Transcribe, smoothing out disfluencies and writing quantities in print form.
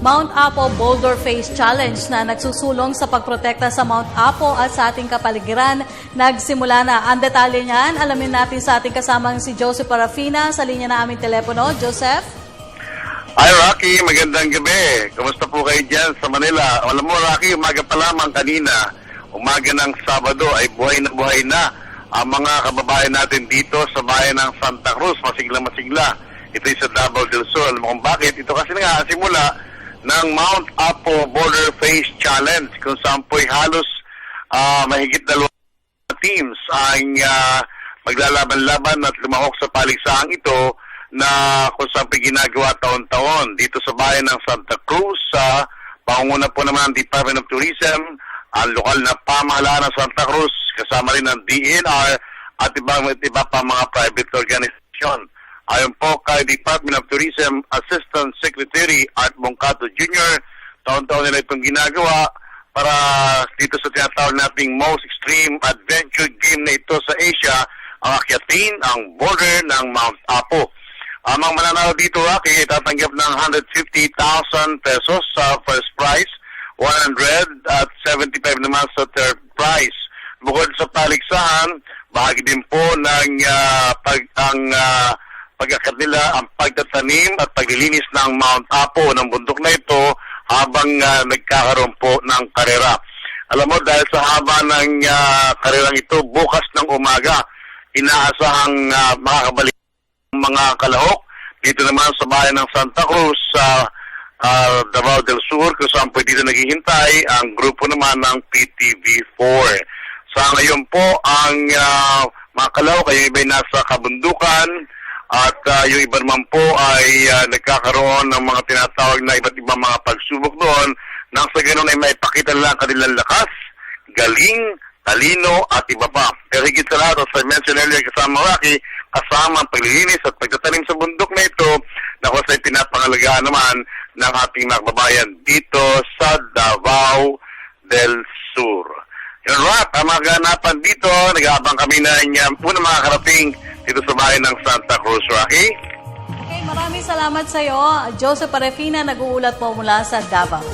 Mount Apo Boulder Face Challenge na nagsusulong sa pagprotekta sa Mount Apo at sa ating kapaligiran. Nagsimula na. Ang detalye niyan, alamin natin sa ating kasamang si Joseph Parafina sa linya na aming telepono. Joseph? Hi Rocky, magandang gabi. Kumusta po kayo dyan sa Manila? Alam mo Rocky, umaga pa lamang kanina, umaga ng Sabado ay buhay na ang mga kababayan natin dito sa bayan ng Santa Cruz, masigla. Ito ay sa Davao del Sur. Alam mo kung bakit? Ito kasi nga simula ng Mount Apo Boulder Face Challenge kung saan po'y halos mahigit 2 teams ang maglalaban-laban at lumahok sa paligsaang ito na kung saan po'y ginagawa taon-taon dito sa bayan ng Santa Cruz sa pangunguna po naman ng Department of Tourism, ang lokal na pamahalaan ng Santa Cruz, kasama rin ng DNR at iba pa mga private organisasyon. Ayon po kay Department of Tourism Assistant Secretary Art Bongcato Jr., taon-taon nila itong ginagawa para dito sa tinatawag nating most extreme adventure game na ito sa Asia, ang akyatin ang border ng Mount Apo. Ang mga mananalo dito, Rocky, tatanggap ng 150,000 pesos sa first prize, 100 at 75 naman sa third prize. Bukod sa paligsahan, bahagi din po ng pag-akyat nila ang pagtatanim at paglilinis ng Mount Apo ng bundok na ito habang nagkakaroon po ng karera. Alam mo, dahil sa haba ng karerang ito, bukas ng umaga, inaasahang makakabalik mga kalahok dito naman sa bayan ng Santa Cruz sa Davao del Sur, kung saan po dito naghihintay ang grupo naman ng PTV4. Sa ngayon po, ang mga kalahok ay iba'y nasa kabundukan at yung iba naman po ay nagkakaroon ng mga tinatawag na iba't ibang mga pagsubok doon nang sa ganun ay maipakita nila ang kanilang lakas, galing, talino at iba pa. Pero higit sa lahat, as I mentioned earlier kasama Rocky, kasama ang paglilinis at pagtatanim sa bundok na ito na kung sa'y pinapangalagaan naman ng ating mga kababayan dito sa Davao del Sur. Yun, Rock, ang mga ganapan dito, nag-aabang kami na unang makakarating dito sa bayan ng Santa Cruz, Rocky. Okay, maraming salamat sa iyo. Joseph Parafina, nag-uulat po mula sa Davao.